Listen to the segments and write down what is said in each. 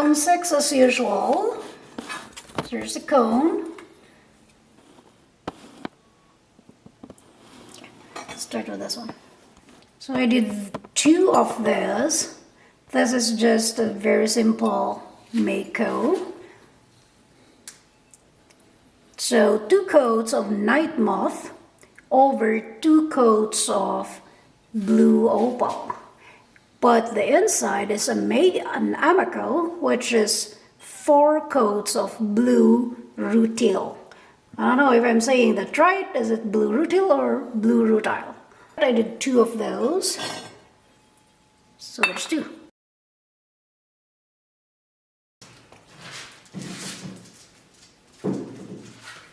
some 6 as usual. Here's the cone. Okay, let's start with this one. So I did 2 of this. This is just a very simple mako. So 2 coats of night moth over 2 coats of blue opal. But the inside is an amico, which is 4 coats of blue rutil. I don't know if I'm saying that right. Is it blue rutil or blue rutil? I did 2 of those. So there's 2.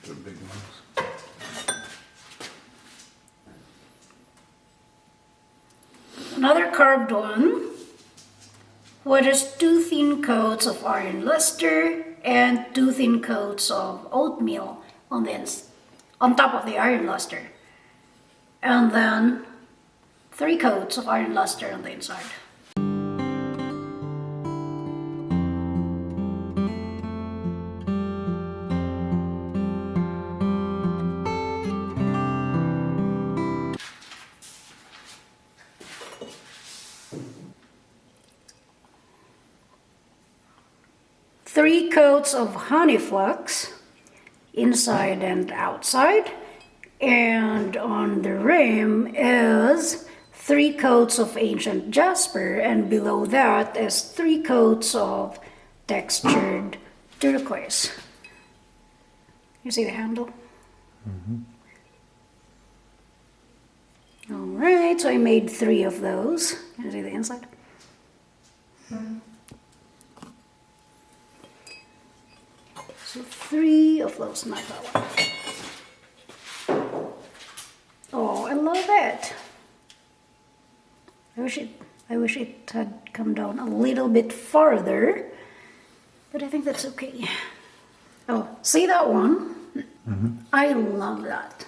The big ones. Another carved one, which is 2 thin coats of iron luster and 2 thin coats of oatmeal on top of the iron luster, and then 3 coats of iron luster on the inside. Three coats of honey flux, inside and outside, and on the rim is 3 coats of ancient jasper, and below that is 3 coats of textured turquoise. You see the handle? Mm-hmm. Alright, so I made 3 of those. Can you see the inside? So 3 of those, not that one. Oh, I love it. I wish it had come down a little bit farther, but I think that's okay. Oh, see that one? Mm-hmm. I love that.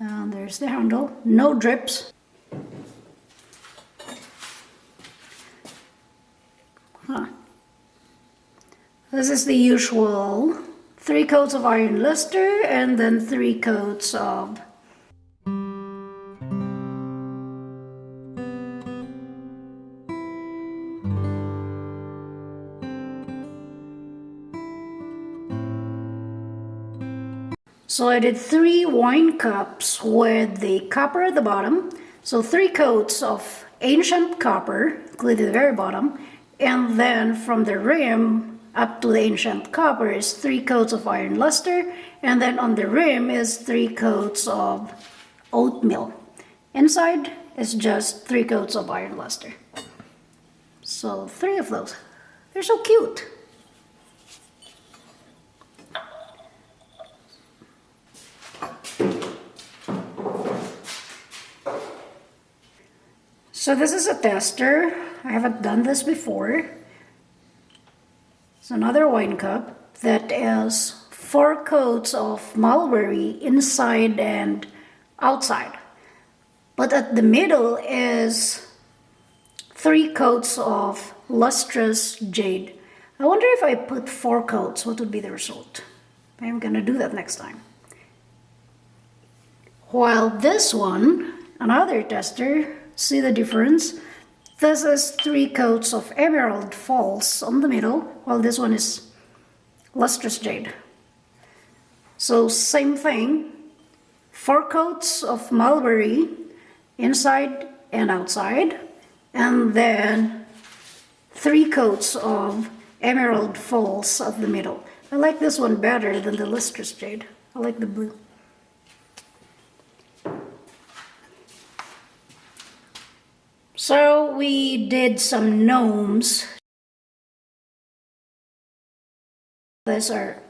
And there's the handle, no drips. Huh. This is the usual 3 coats of iron luster and then 3 coats of So I did 3 wine cups with the copper at the bottom. So 3 coats of ancient copper, glued to the very bottom. And then from the rim up to the ancient copper is 3 coats of iron luster. And then on the rim is 3 coats of oatmeal. Inside is just 3 coats of iron luster. So 3 of those. They're so cute. So this is a tester. I haven't done this before. It's another wine cup that is 4 coats of mulberry inside and outside. But at the middle is 3 coats of lustrous jade. I wonder if I put 4 coats, what would be the result? I'm gonna do that next time. While this one, another tester, see the difference? This is 3 coats of emerald false on the middle, while this one is lustrous jade. So same thing, 4 coats of mulberry inside and outside, and then 3 coats of emerald false at the middle. I like this one better than the lustrous jade. I like the blue. So we did some gnomes. These are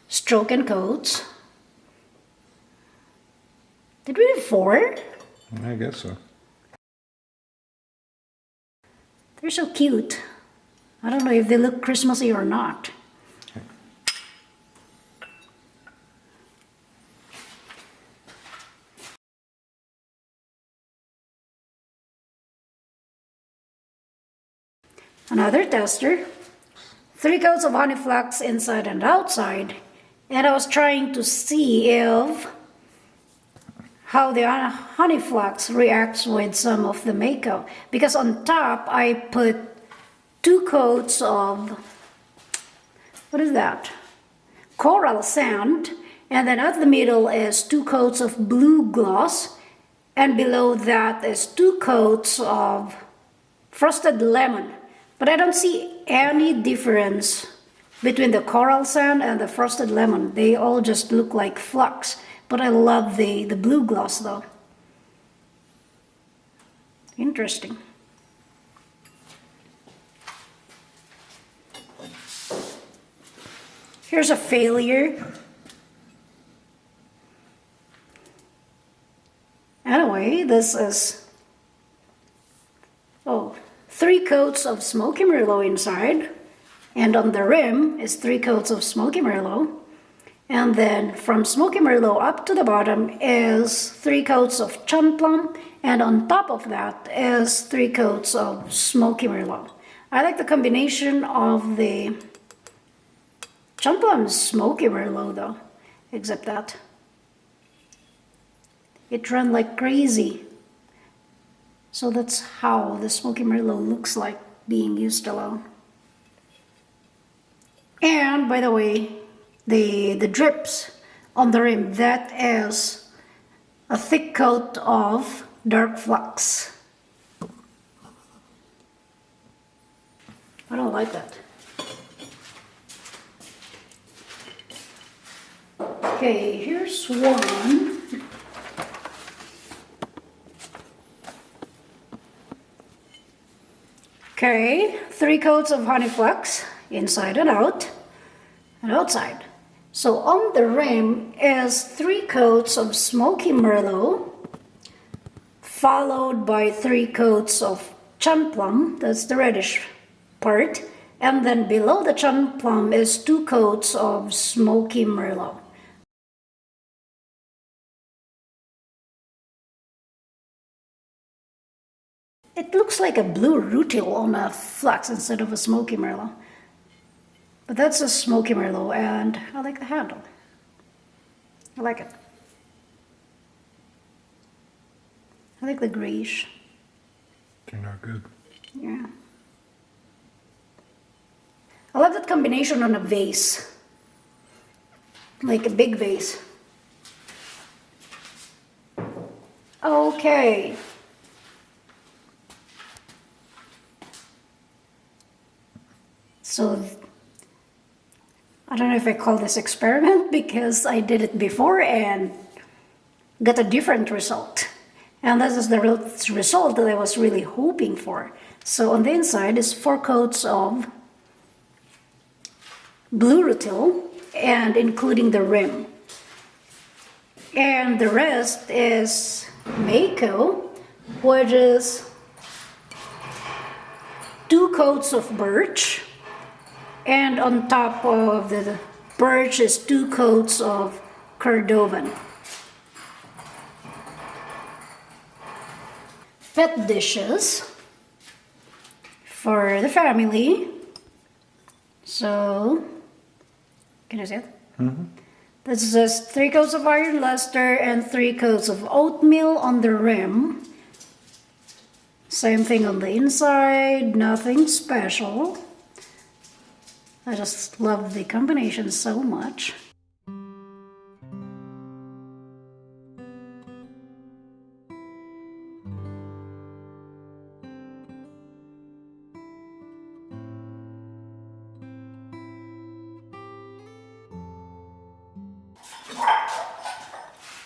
stroke and coats. Did we do 4? I guess so. They're so cute. I don't know if they look Christmassy or not. another tester, 3 coats of honey flux inside and outside, and I was trying to see if how the honey flux reacts with some of the makeup, because on top I put 2 coats of, what is that, coral sand, and then at the middle is 2 coats of blue gloss, and below that is 2 coats of frosted lemon. But I don't see any difference between the coral sand and the frosted lemon. They all just look like flux. But I love the blue gloss though. Interesting. Here's a failure. Anyway, this is 3 coats of Smoky merlot inside, and on the rim is 3 coats of Smoky merlot, and then from Smoky merlot up to the bottom is 3 coats of chum plum, and on top of that is 3 coats of Smoky merlot. I like the combination of the chum plum Smoky merlot though, except that it ran like crazy. So that's how the Smoky merlot looks like being used alone. And by the way, the drips on the rim, that is a thick coat of dark flux. I don't like that. Okay, here's one. Okay, 3 coats of honey flux inside and out and outside. So on the rim is 3 coats of Smoky merlot, followed by 3 coats of chum plum, that's the reddish part, and then below the chum plum is 2 coats of Smoky merlot. It looks like a blue rutil on a flux instead of a Smoky merlot. But that's a Smoky merlot, and I like the handle. I like it. I like the grayish. They're not good. Yeah. I love that combination on a vase. Like a big vase. Okay. So, I don't know if I call this experiment because I did it before and got a different result. And this is the result that I was really hoping for. So on the inside is 4 coats of blue rutil, and including the rim. And the rest is Mako, which is 2 coats of birch. And on top of the birch is 2 coats of cordovan. Pet dishes for the family. So, can you see it? Mm-hmm. This is just 3 coats of iron luster and 3 coats of oatmeal on the rim. Same thing on the inside, nothing special. I just love the combination so much.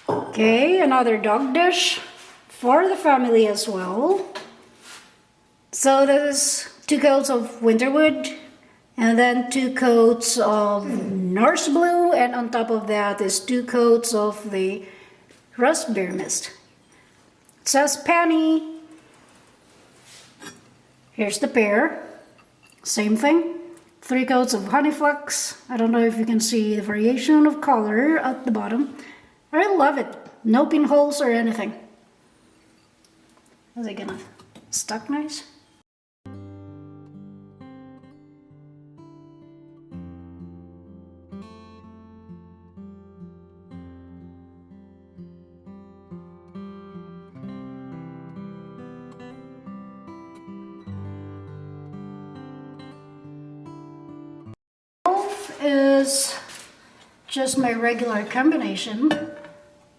Okay, another dog dish for the family as well. So this is 2 coats of winterwood, and then 2 coats of Norse blue, and on top of that is 2 coats of the raspberry mist. It says penny. Here's the pear. Same thing. 3 coats of honey flux. I don't know if you can see the variation of color at the bottom. I love it. No pinholes or anything. Is it gonna stuck nice? is just my regular combination.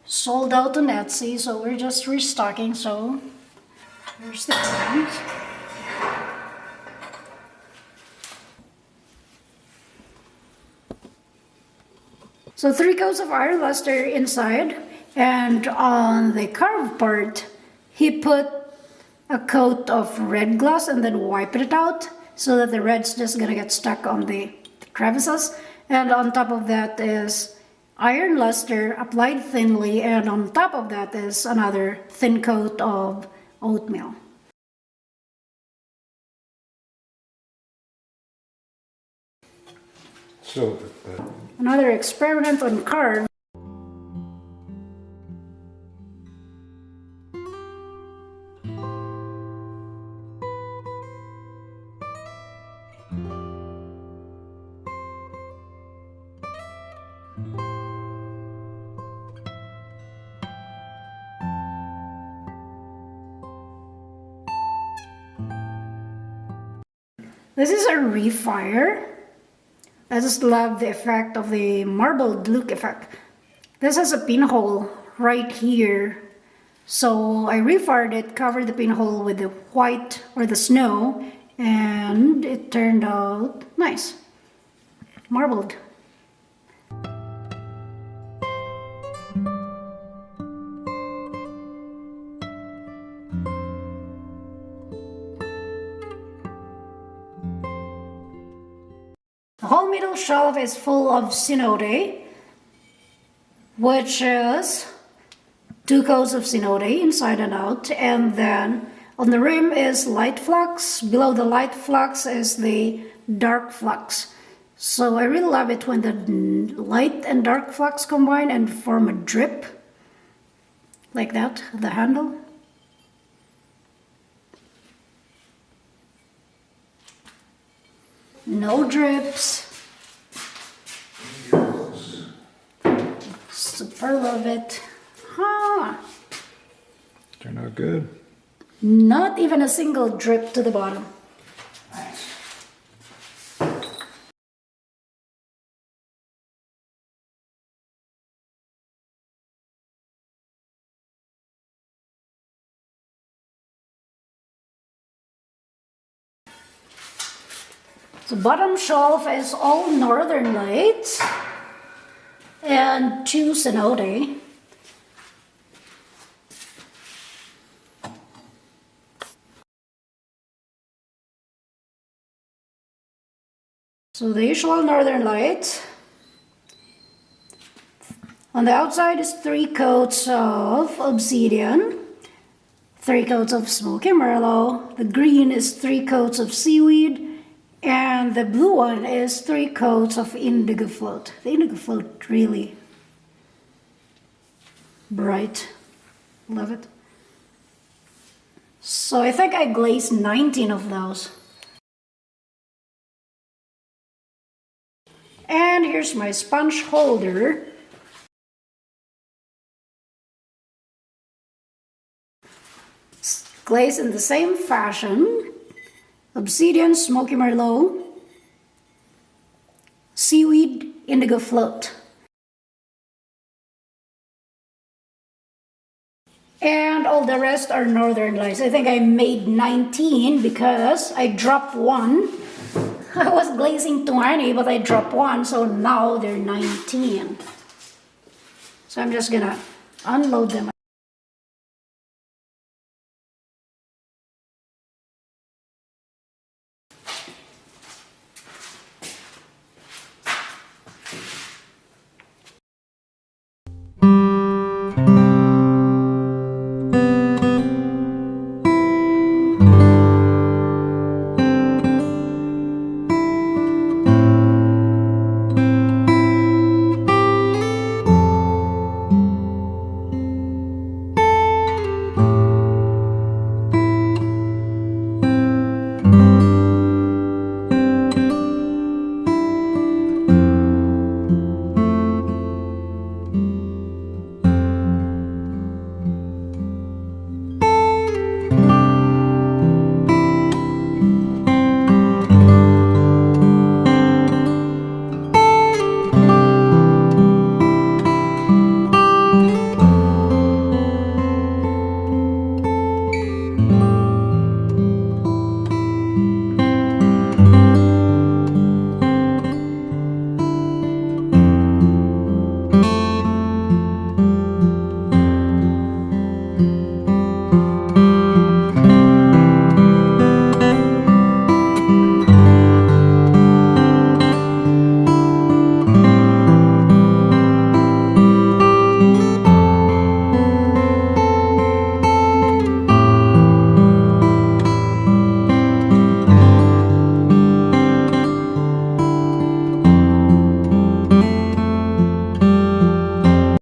Sold out on Etsy, so we're just restocking. So here's the things. So 3 coats of iron luster inside, and on the carved part, he put a coat of red gloss and then wiped it out so that the red's just gonna get stuck on the crevices. And on top of that is iron luster applied thinly, and on top of that is another thin coat of oatmeal. So, Another experiment on carve. This is a refire. I just love the effect of the marbled look effect. This has a pinhole right here. So I refired it, covered the pinhole with the white or the snow, and it turned out nice. Marbled. The whole middle shelf is full of synode, which is 2 coats of synode inside and out, and then on the rim is light flux. Below the light flux is the dark flux. So I really love it when the light and dark flux combine and form a drip like that, the handle. No drips. Super love it. Huh. turned out good. Not even a single drip to the bottom. Nice. The bottom shelf is all Northern Lights and 2 synode. So the usual Northern Lights. On the outside is 3 coats of obsidian, 3 coats of Smoky merlot. The green is 3 coats of seaweed. And the blue one is 3 coats of indigo float. The indigo float really bright. Love it. So I think I glazed 19 of those. And here's my sponge holder. Glazed in the same fashion. Obsidian, Smoky merlot, seaweed, indigo float. And all the rest are Northern Lights. I think I made 19 because I dropped 1. I was glazing 20, but I dropped 1, so now they're 19. So I'm just gonna unload them.